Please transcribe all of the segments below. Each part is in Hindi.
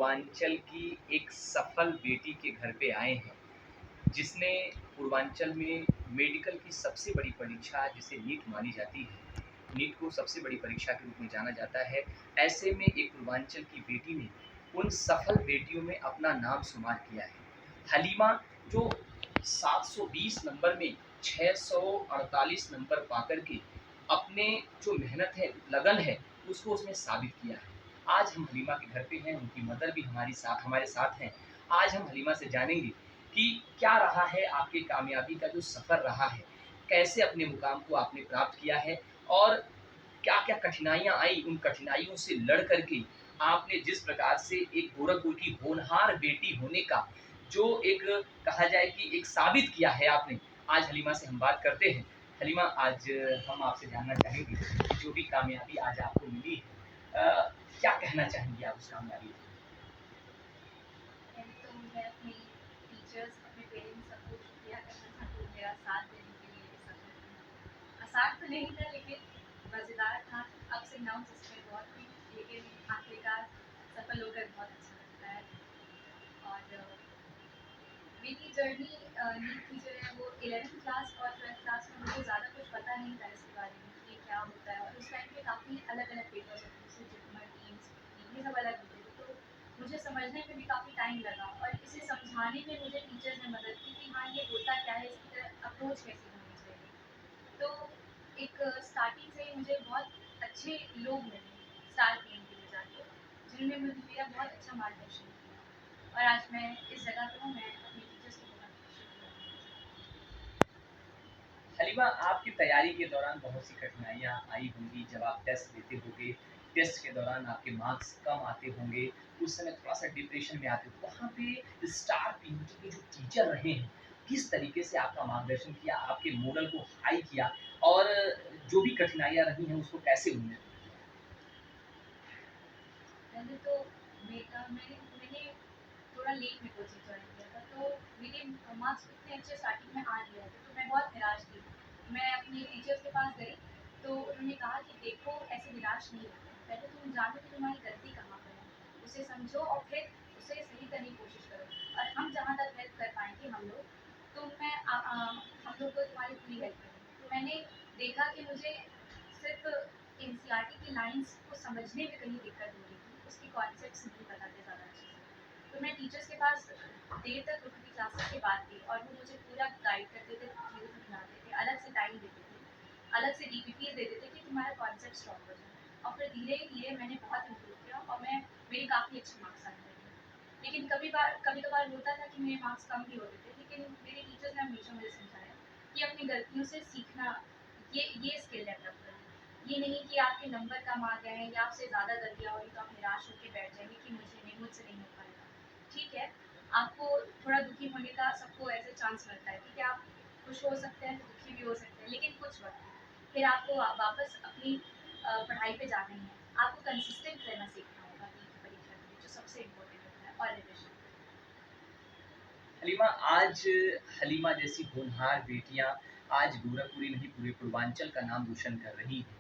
पूर्वांचल की एक सफल बेटी के घर पे आए हैं, जिसने पूर्वांचल में मेडिकल की सबसे बड़ी परीक्षा जिसे नीट मानी जाती है, नीट को सबसे बड़ी परीक्षा के रूप में जाना जाता है। ऐसे में एक पूर्वांचल की बेटी ने उन सफल बेटियों में अपना नाम शुमार किया है। हलीमा जो 720 नंबर में 648 नंबर पाकर के अपने जो मेहनत है, लगन है, उसको उसने साबित किया है। आज हम हलीमा के घर पे हैं, उनकी मदर भी हमारे साथ हैं। आज हम हलीमा से जानेंगे कि क्या रहा है आपकी कामयाबी का जो सफ़र रहा है, कैसे अपने मुकाम को आपने प्राप्त किया है और क्या-क्या कठिनाइयाँ आई, उन कठिनाइयों से लड़ कर के आपने जिस प्रकार से एक गोरखपुर की होनहार बेटी होने का जो एक कहा जाए कि एक साबित किया है आपने, आज हलीमा से हम बात करते हैं। हलीमा, आज हम आपसे जानना चाहेंगे कि जो भी कामयाबी आज आपको मिली है, क्या कहना चाहेंगी आप उस कामयाबी को? पहले तो मैं अपनी टीचर्स, अपने पेरेंट्स सबको शुक्रिया करना चाहती हूँ मेरा साथ देने के लिए इस सफ़र में। आसान तो नहीं था लेकिन मज़ेदार था। अप्स एंड डाउन्स इसमें बहुत थी, लेकिन आखिरकार सफल होकर बहुत अच्छा लगता है। और मेरी जर्नी नीट की जो है वो 11th क्लास और 12th क्लास में मुझे ज़्यादा कुछ पता नहीं था इसके बारे में कि क्या होता है, और उस टाइम पे काफ़ी अलग-अलग पेपर्स होते थे, जैसे जितमर, टीम्स, ये सब अलग होते थे, तो मुझे समझने में भी काफ़ी टाइम लगा और इसे समझाने में मुझे टीचर्स ने मदद की कि हाँ, ये होता क्या है, इसकी तरफ अप्रोच कैसे होनी चाहिए। तो एक स्टार्टिंग से ही मुझे बहुत अच्छे लोग मिले स्टार गेम के लिए जाके, जिन्होंने मुझे मेरा बहुत अच्छा मार्गदर्शन किया, और आज मैं इस जगह पे हूँ। मैं अपने टीचर्स को बहुत शुक्रिया करना हलीमा, आपकी तैयारी के दौरान बहुत सी कठिनाइयाँ आई होंगी जब आप टेस्ट देते होंगे, टेस्ट के दौरान आपके मार्क्स कम आते होंगे, उस समय थोड़ा-सा डिप्रेशन में आते हो। वहाँ पे स्टार पीटी के जो टीचर रहे हैं, किस तरीके से आपका मार्गदर्शन किया, आपके मोरल को हाई किया और जो भी कठिनाइयाँ रही हैं उसको कैसे उन्होंने दूर किया? पहले तो मैंने मैंने थोड़ा लेट में कोचिंग ज्वाइन किया था, तो मेरे मार्क्स इतने अच्छे स्टार्टिंग में आ नहीं रहे थे, तो मैं बहुत निराश थी। मैं अपने टीचर्स के पास गई, तो उन्होंने कहा कि देखो, ऐसे निराश नहीं होते, पहले तुम जानो कि तुम्हारी गलती कहाँ पर है, उसे समझो और फिर उसे सही करने की कोशिश करो, और हम जहाँ तक हेल्प कर पाएंगे हम लोग, तो हम लोग को तुम्हारी पूरी हेल्प करेंगे। तो मैंने देखा कि मुझे सिर्फ एनसीईआरटी की लाइंस को समझने में कहीं दिक्कत हो रही थी, उसके कॉन्सेप्ट्स नहीं पता थे ज़्यादा अच्छे से। तो मैं टीचर्स के पास देर तक रुकती क्लासेस के बाद थी, और वो मुझे पूरा गाइड करते थे, चीज़ें समझाते थे, अलग से टाइम देते थे, अलग से डीपीपीज देते थे कि तुम्हारा कॉन्सेप्ट स्ट्रॉन्ग हो जाए। और फिर धीरे धीरे मैंने बहुत इम्प्रूव किया, और मेरे काफ़ी अच्छे मार्क्स आने लगे। लेकिन कभी कभार होता था कि मेरे मार्क्स कम भी होते थे, लेकिन मेरे टीचर्स ने हमेशा मुझे समझाया कि अपनी गलतियों से सीखना, ये स्किल डेवलप करना। ये नहीं कि आपके नंबर कम आ गए हैं या आपसे ज़्यादा गलतियाँ हो रही तो आप निराश होकर बैठ जाएंगे कि मुझसे नहीं हो पाएगा। ठीक है, आपको थोड़ा दुखी होने का सबको ऐसे चांस मिलता है, ठीक है, आप खुश हो सकते हैं, दुखी भी हो सकते हैं, लेकिन कुछ वक्त फिर आपको वापस अपनी पढ़ाई पे जाना ही है। आपको कंसिस्टेंट रहना सीखना होगा नीट की परीक्षा के लिए, जो सबसे इम्पोर्टेंट होता है, और रिविजन। हलीमा, आज हलीमा जैसी होनहार बेटियां आज गोरखपुरी नहीं पूरे पूर्वांचल का नाम रोशन कर रही हैं।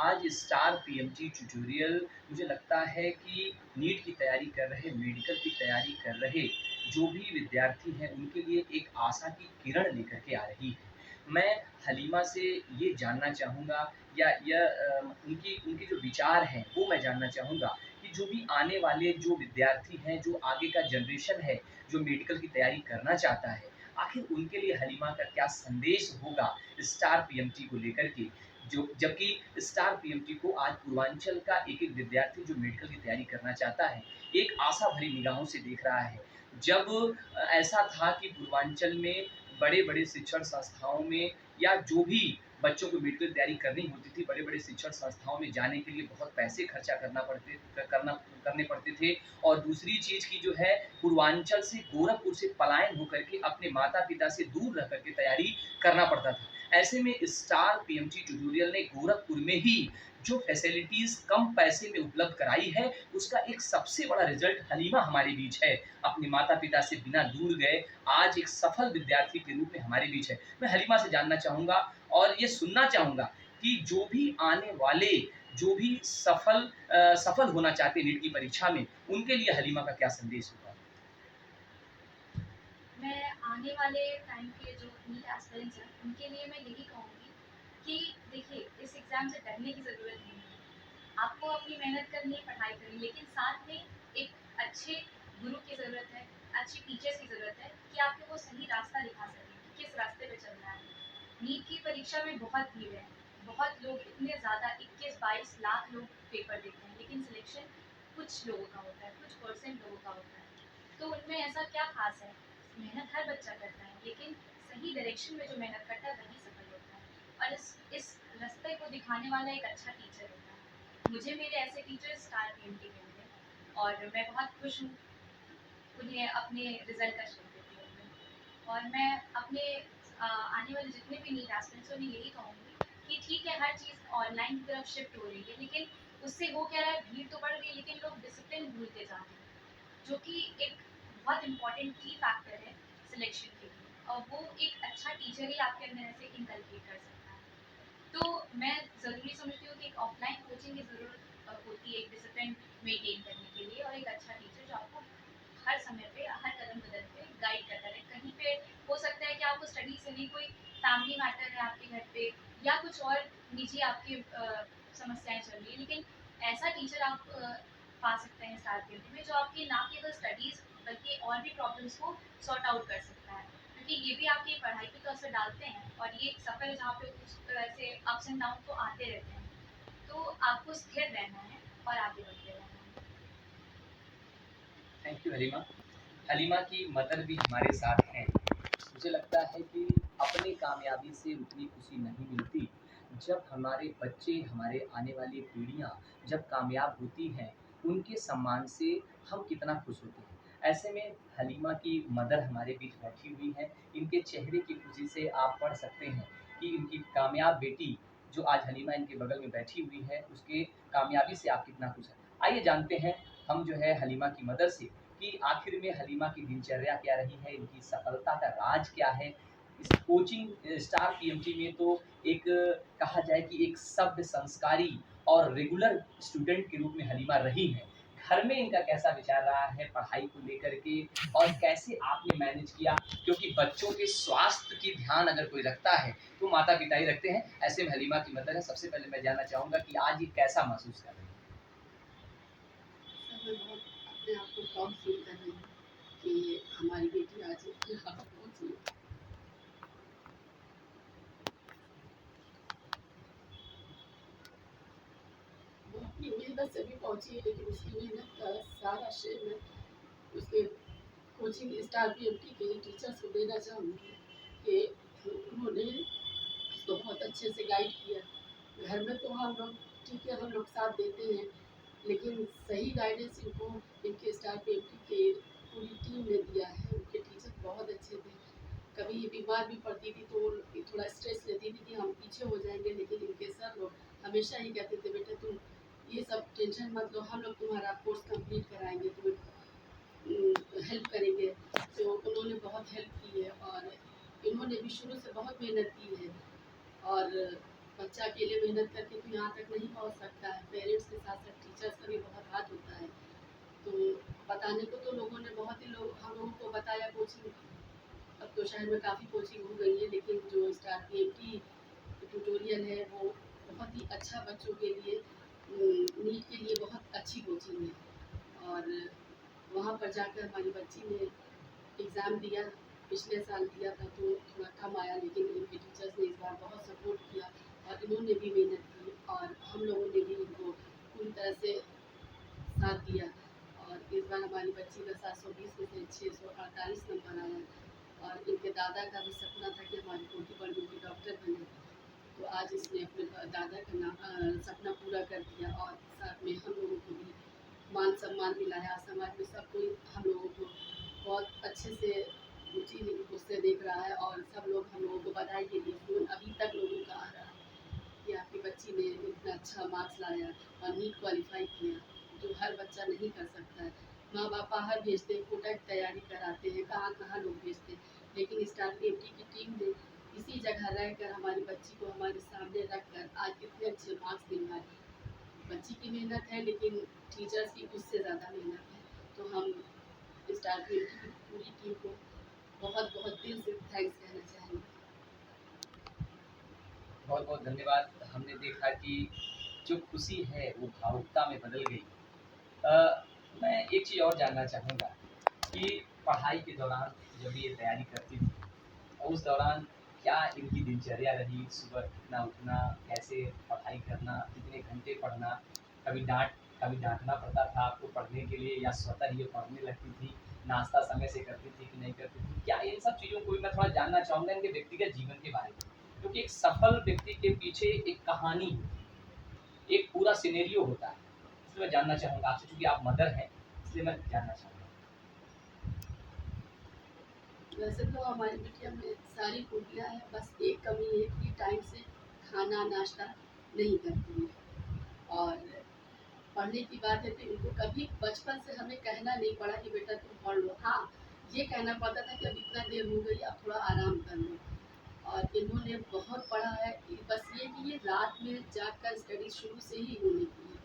आज स्टार पीएमटी ट्यूटोरियल मुझे लगता है कि नीट की तैयारी कर रहे, मेडिकल की तैयारी कर रहे जो भी विद्यार्थी हैं उनके लिए एक आशा की किरण लेकर के आ रही है। मैं हलीमा से ये जानना चाहूँगा या उनकी उनके जो विचार हैं वो मैं जानना चाहूँगा कि जो भी आने वाले जो विद्यार्थी हैं, जो आगे का जनरेशन है, जो मेडिकल की तैयारी करना चाहता है, आखिर उनके लिए हलीमा का क्या संदेश होगा स्टार पीएमटी को लेकर के? जो जबकि स्टार पीएमटी को आज पूर्वांचल का एक-एक विद्यार्थी जो मेडिकल की तैयारी करना चाहता है, एक आशा भरी निगाहों से देख रहा है। जब ऐसा था कि पूर्वांचल में बड़े-बड़े शिक्षण संस्थाओं में या जो भी बच्चों को मेडिकल की तैयारी करनी होती थी, बड़े-बड़े शिक्षण संस्थाओं में जाने के लिए बहुत पैसे खर्चा करने पड़ते थे और दूसरी चीज़ की जो है पूर्वांचल से गोरखपुर से पलायन होकर के अपने माता-पिता से दूर रह कर के तैयारी करना पड़ता था। ऐसे में स्टार पीएमटी ट्यूटोरियल ने गोरखपुर में ही जो फैसिलिटीज़ कम पैसे में उपलब्ध कराई है, उसका एक सबसे बड़ा रिज़ल्ट हलीमा हमारे बीच है। अपने माता-पिता से बिना दूर गए आज एक सफल विद्यार्थी के रूप में हमारे बीच है। मैं हलीमा से जानना चाहूँगा और ये सुनना चाहूँगा कि जो भी आने वाले जो भी सफल होना चाहते हैं नीट की परीक्षा में, उनके लिए हलीमा का क्या संदेश होगा? मैं आने वाले टाइम के जो नीट एस्पिरेंट्स हैं, उनके लिए मैं यही कहूँगी कि देखिए, इस एग्ज़ाम से डरने की ज़रूरत नहीं है। आपको अपनी मेहनत करनी है, पढ़ाई करनी है, लेकिन साथ में एक अच्छे गुरु की ज़रूरत है, अच्छे टीचर्स की ज़रूरत है कि आपको वो सही रास्ता दिखा सकें कि किस रास्ते पे चलना है। नीट की परीक्षा में बहुत भीड़ है, बहुत लोग इतने ज़्यादा 21-22 लाख लोग पेपर देते हैं, लेकिन सिलेक्शन कुछ लोगों का होता है, कुछ परसेंट लोगों का होता है। तो उनमें ऐसा क्या ख़ास है? मेहनत हर बच्चा करता है, लेकिन सही डायरेक्शन में जो मेहनत करता है वही सफल होता है और इस रास्ते को दिखाने वाला एक अच्छा टीचर होता है। मुझे मेरे ऐसे टीचर स्टार पीएमटी के मिले और मैं बहुत खुश हूँ उन्हें अपने रिजल्ट का श्रेय देती हूँ मैं। और मैं अपने आने वाले जितने भी नीट एस्पिरेंट्स हैं उन्हें यही कहूँगी कि ठीक है, हर चीज़ ऑनलाइन की तरफ शिफ्ट हो रही है, लेकिन उससे हो क्या रहा है, भीड़ तो बढ़ रही है लेकिन लोग डिसिप्लिन भूलते जा रहे हैं, जो कि एक बहुत इम्पोर्टेंट की फैक्टर है सिलेक्शन के लिए, और वो एक अच्छा टीचर ही आपके अंदर ऐसे इनकलकेट कर सकता है। तो मैं ज़रूरी समझती हूँ कि एक ऑफलाइन कोचिंग की ज़रूरत होती है एक डिसिप्लिन मेंटेन करने के लिए, और एक अच्छा टीचर जो आपको हर समय पे, हर कदम-कदम पे गाइड करता रहे। कहीं पे हो सकता है कि आपको स्टडी से नहीं, कोई फैमिली मैटर है आपके घर पे या कुछ और निजी आपकी समस्याएँ चल रही हैं, लेकिन ऐसा टीचर आप पा सकते हैं स्टार फील्ड में जो आपकी ना केवल स्टडीज़ बल्कि और भी प्रॉब्लम्स को सॉर्ट आउट कर सकता है। क्योंकि ये भी आपकी पढ़ाई पे तो असर डालते हैं और ये एक सफ़र है जहाँ पे कुछ तरह से अप्स एंड डाउन तो आते रहते हैं। तो आपको स्थिर रहना है और आगे बढ़ते रहना है। Thank you Halima. हलीमा की मदर भी हमारे साथ हैं। मुझे लगता है कि अपनी कामयाबी से उतनी खुशी नहीं मिलती, जब हमारे बच्चे, हमारे आने वाली पीढ़ियाँ जब कामयाब होती हैं, उनके सम्मान से हम कितना खुश होते हैं। ऐसे में हलीमा की मदर हमारे बीच बैठी हुई हैं, इनके चेहरे की खुशी से आप पढ़ सकते हैं कि इनकी कामयाब बेटी जो आज हलीमा इनके बगल में बैठी हुई है, उसके कामयाबी से आप कितना खुश हैं। आइए जानते हैं हम जो है हलीमा की मदर से कि आखिर में हलीमा की दिनचर्या क्या रही है, इनकी सफलता का राज क्या है? इस कोचिंग स्टार पीएमटी में तो एक कहा जाए कि एक सभ्य संस्कारी और रेगुलर स्टूडेंट के रूप में हलीमा रही हैं। घर में इनका कैसा विचार रहा है पढ़ाई को लेकर के और कैसे आपने मैनेज किया? क्योंकि बच्चों के स्वास्थ्य की ध्यान अगर कोई रखता है, तो माता-पिता ही रखते हैं। ऐसे में हलीमा की मदर है, सबसे पहले मैं जानना चाहूँगा कि आज ये कैसा महसूस कर रही हैं? सर मैं बहुत अपने आप को प्राउड फील कर रही हूँ कि हमारी बेटी आज यहाँ तक पहुँची है। वो अपनी मेहनत से भी पहुँची है, लेकिन उसकी मेहनत का सारा श्रेय मैं उसके कोचिंग स्टार पीएमटी के टीचर्स को देना चाहूँगी कि उन्होंने उसको बहुत अच्छे से गाइड किया। घर में तो हम लोग ठीक है, हम लोग साथ देते हैं, लेकिन सही गाइडेंस इनको इनके स्टार पीएमटी के पूरी टीम ने दिया है। उनके टीचर बहुत अच्छे थे। कभी ये बीमार भी पड़ती थी तो वो थोड़ा स्ट्रेस लेती थी कि हम पीछे हो जाएँगे, लेकिन इनके सर लोग हमेशा ही कहते थे, बेटा तुम ये सब टेंशन मत लो, हम लोग तुम्हारा कोर्स कंप्लीट कराएँगे, तुम्हें हेल्प करेंगे। तो उन्होंने बहुत हेल्प की है और इन्होंने भी शुरू से बहुत मेहनत की है। और बच्चा अकेले मेहनत करके तो यहाँ तक नहीं पहुँच सकता है, पेरेंट्स के साथ-साथ टीचर्स का भी बहुत हाथ होता है। तो बताने को तो लोगों ने बहुत ही लोग हम लोगों को बताया कोचिंग, अब तो शहर में काफ़ी कोचिंग हो गई है, लेकिन जो स्टार पीएमटी ट्यूटोरियल है वो बहुत ही अच्छा बच्चों के लिए नीट के लिए बहुत अच्छी कोचिंग है। और वहाँ पर जाकर हमारी बच्ची ने एग्ज़ाम दिया, पिछले साल दिया था तो थोड़ा कम आया, लेकिन इनके टीचर्स ने इस बार बहुत सपोर्ट किया और इन्होंने भी मेहनत की और हम लोगों ने भी इनको पूरी तरह से साथ दिया। और इस बार हमारी बच्ची का 720 में से 648 नंबर आया और इनके दादा का भी सपना था कि हमारी पोती बड़ी होकर डॉक्टर बने। तो आज इसने अपने दादा का सपना पूरा कर दिया और साथ में हम लोगों को भी मान सम्मान मिला है। आज समाज में सब कोई हम लोगों को बहुत अच्छे से रुचि उससे देख रहा है और सब लोग हम लोगों को बधाई के लिए फ़ोन अभी तक लोगों का आ रहा है कि आपकी बच्ची ने इतना अच्छा मार्क्स लाया और नीट क्वालिफाई किया, जो हर बच्चा नहीं कर सकता है। माँ बाप बाहर भेजते हैं, कोटा की तैयारी कराते हैं, कहाँ कहाँ लोग भेजते हैं, लेकिन स्टार पीएमटी की टीम ने इसी जगह रहकर हमारी बच्ची को हमारे सामने रख कर आज इतने अच्छे मार्क्स दिलवाए। बच्ची की मेहनत है, लेकिन टीचर्स की उससे ज़्यादा मेहनत है। तो हम स्टार पीएमटी की पूरी टीम को बहुत बहुत दिल से थैंक्स कहना चाहेंगे। बहुत बहुत धन्यवाद। हमने देखा कि जो खुशी है वो भावुकता में बदल गई। मैं एक चीज़ और जानना चाहूँगा कि पढ़ाई के दौरान जब ये तैयारी करती थी, और उस दौरान क्या इनकी दिनचर्या रही? सुबह कितना उठना, कैसे पढ़ाई करना, कितने घंटे पढ़ना, कभी डाँटना पड़ता था आपको पढ़ने के लिए या स्वतः ही ये पढ़ने लगती थी? नाश्ता समय से करती थी कि नहीं करती थी? क्या इन सब चीज़ों को भी मैं थोड़ा जानना चाहूँगा इनके व्यक्तिगत जीवन के बारे में। क्योंकि एक सफल व्यक्ति के पीछे एक कहानी होती है, एक पूरा सिनेरियो होता है। इसलिए मैं जानना चाहूँगा आपसे, चूँकि आप मदर हैं, इसलिए मैं जानना चाहूँगा। वैसे तो हमारी बिटिया में सारी खूबियाँ हैं, बस एक कमी है कि टाइम से खाना नाश्ता नहीं करती है। और पढ़ने की बात है कि इनको कभी बचपन से हमें कहना नहीं पड़ा कि बेटा तुम पढ़ लो। हाँ, ये कहना पड़ता था कि अब इतना देर हो गई, अब थोड़ा आराम कर लो। और इन्होंने बहुत पढ़ा है कि बस ये कि ये रात में जाकर स्टडी शुरू से ही इन्होंने की है।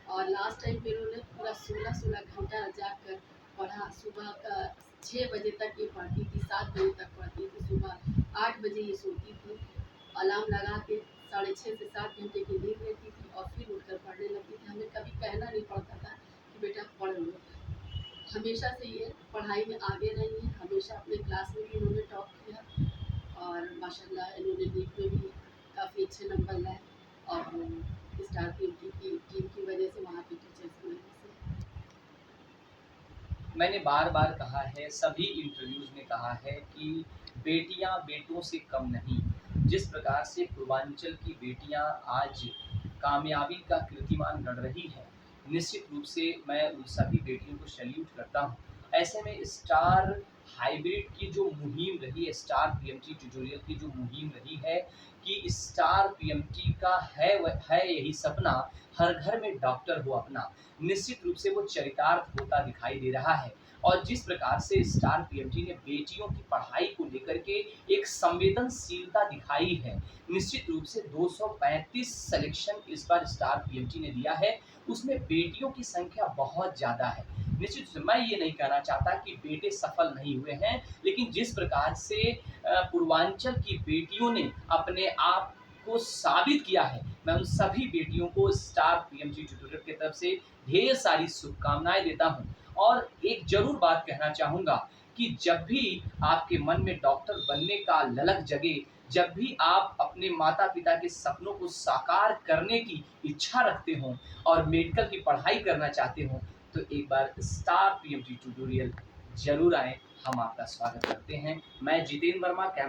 और लास्ट टाइम पे इन्होंने पूरा 16-16 घंटा जाकर पढ़ा। सुबह का 6 बजे तक ये पढ़ती थी, 7 बजे तक पढ़ती थी, सुबह 8 बजे ये सोती थी। अलार्म लगा के 6:30 से 7 घंटे की नींद लेती थी और फिर उठकर पढ़ने लगती थी। हमें कभी कहना नहीं पड़ता था कि बेटा पढ़ लो। हमेशा से ये पढ़ाई में आगे रही हैं, हमेशा अपने क्लास में भी इन्होंने टॉप किया और माशाल्लाह इन्होंने नीट में भी काफ़ी अच्छे नंबर लाए। और स्टार पीएमटी की टीम की वजह से, वहाँ के टीचर्स की वजह से। मैंने बार-बार कहा है, सभी इंटरव्यूज़ में कहा है कि बेटियाँ बेटों से कम नहीं। जिस प्रकार से पूर्वांचल की बेटियाँ आज कामयाबी का कीर्तिमान गढ़ रही हैं, निश्चित रूप से मैं उन सभी बेटियों को सैल्यूट करता हूँ। ऐसे में स्टार हाइब्रिड की जो मुहिम रही है, स्टार पीएमटी ट्यूटोरियल की जो मुहिम रही है कि स्टार पीएमटी का है यही सपना, हर घर में डॉक्टर हो अपना। निश्चित रूप से वो चरितार्थ होता दिखाई दे रहा है। और जिस प्रकार से स्टार पीएमटी ने बेटियों की पढ़ाई को लेकर के एक संवेदनशीलता दिखाई है, निश्चित रूप से 235 सिलेक्शन इस बार स्टार पीएमटी ने दिया है, उसमें बेटियों की संख्या बहुत ज़्यादा है। निश्चित रूप से मैं ये नहीं कहना चाहता कि बेटे सफल नहीं हुए हैं, लेकिन जिस प्रकार से पूर्वांचल की बेटियों ने अपने आप को साबित किया है, मैं उन सभी बेटियों को स्टार पीएमटी ट्यूटोरियल की तरफ से ढेर सारी शुभकामनाएँ देता हूँ। और एक ज़रूर बात कहना चाहूँगा कि जब भी आपके मन में डॉक्टर बनने का ललक जगे, जब भी आप अपने माता-पिता के सपनों को साकार करने की इच्छा रखते हों और मेडिकल की पढ़ाई करना चाहते हों, तो एक बार स्टार पीएमटी ट्यूटोरियल ज़रूर आएँ, हम आपका स्वागत करते हैं। मैं जितेंद्र वर्मा, कैम